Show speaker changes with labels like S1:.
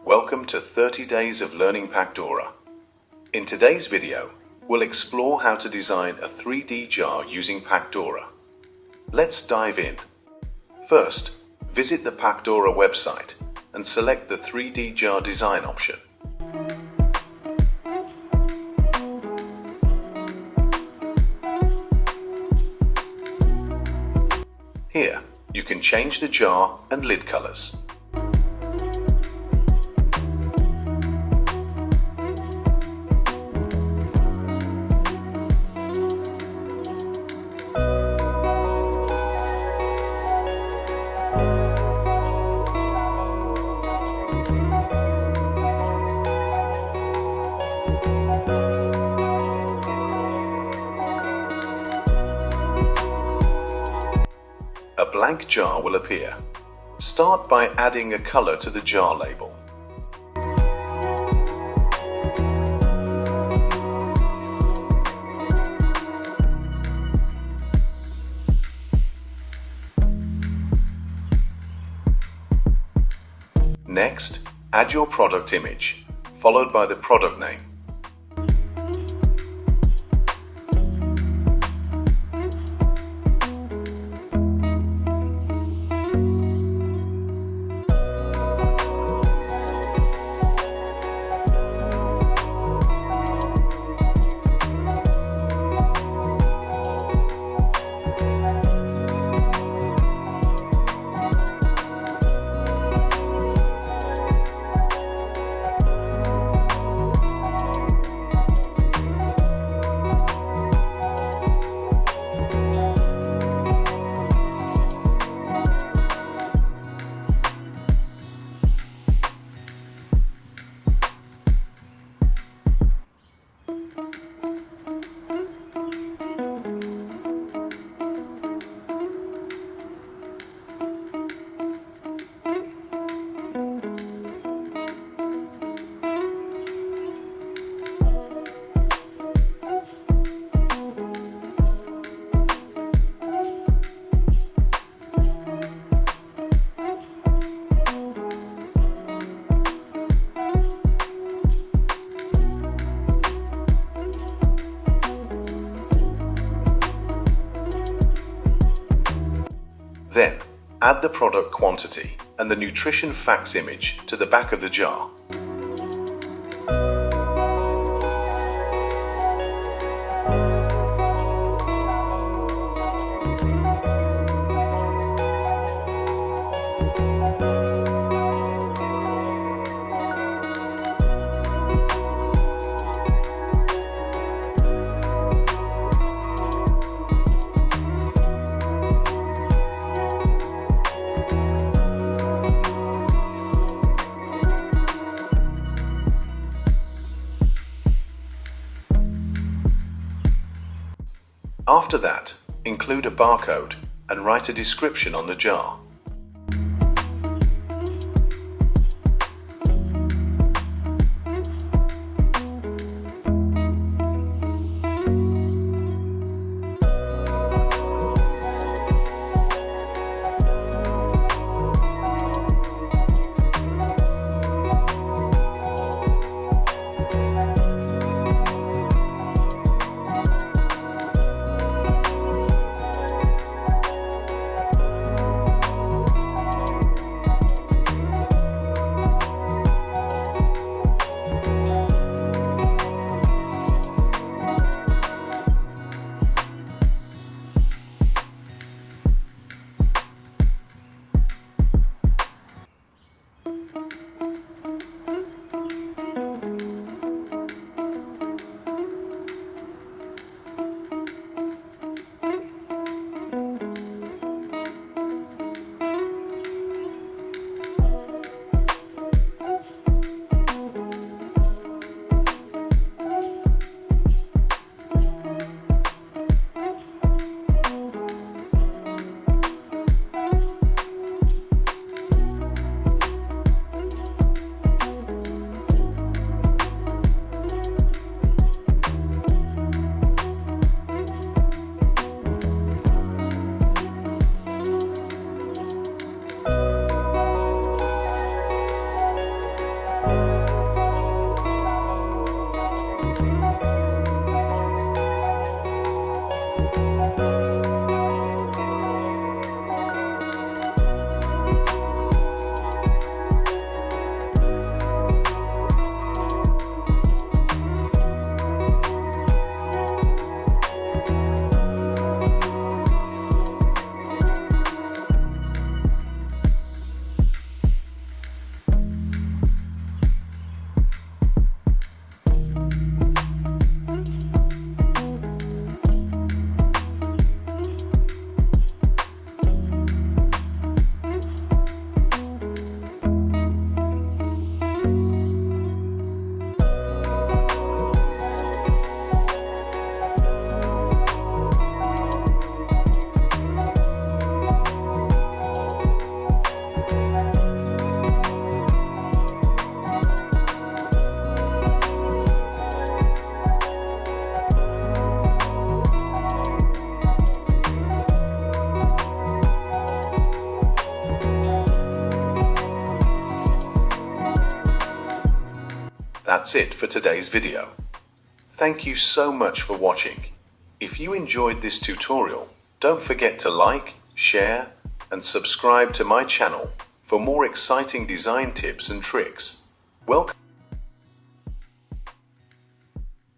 S1: Welcome to 30 Days of Learning Pacdora. In today's video, we'll explore how to design a 3D jar using Pacdora. Let's dive in. First, visit the Pacdora website and select the 3D jar design option. Here, you can change the jar and lid colors. A blank jar will appear. Start by adding a color to the jar label. Next, add your product image, followed by the product name. Then, add the product quantity and the nutrition facts image to the back of the jar. After that, include a barcode and write a description on the jar. that's it for today's video. Thank you so much for watching. If you enjoyed this tutorial, don't forget to like, share, and subscribe to my channel for more exciting design tips and tricks. Welcome.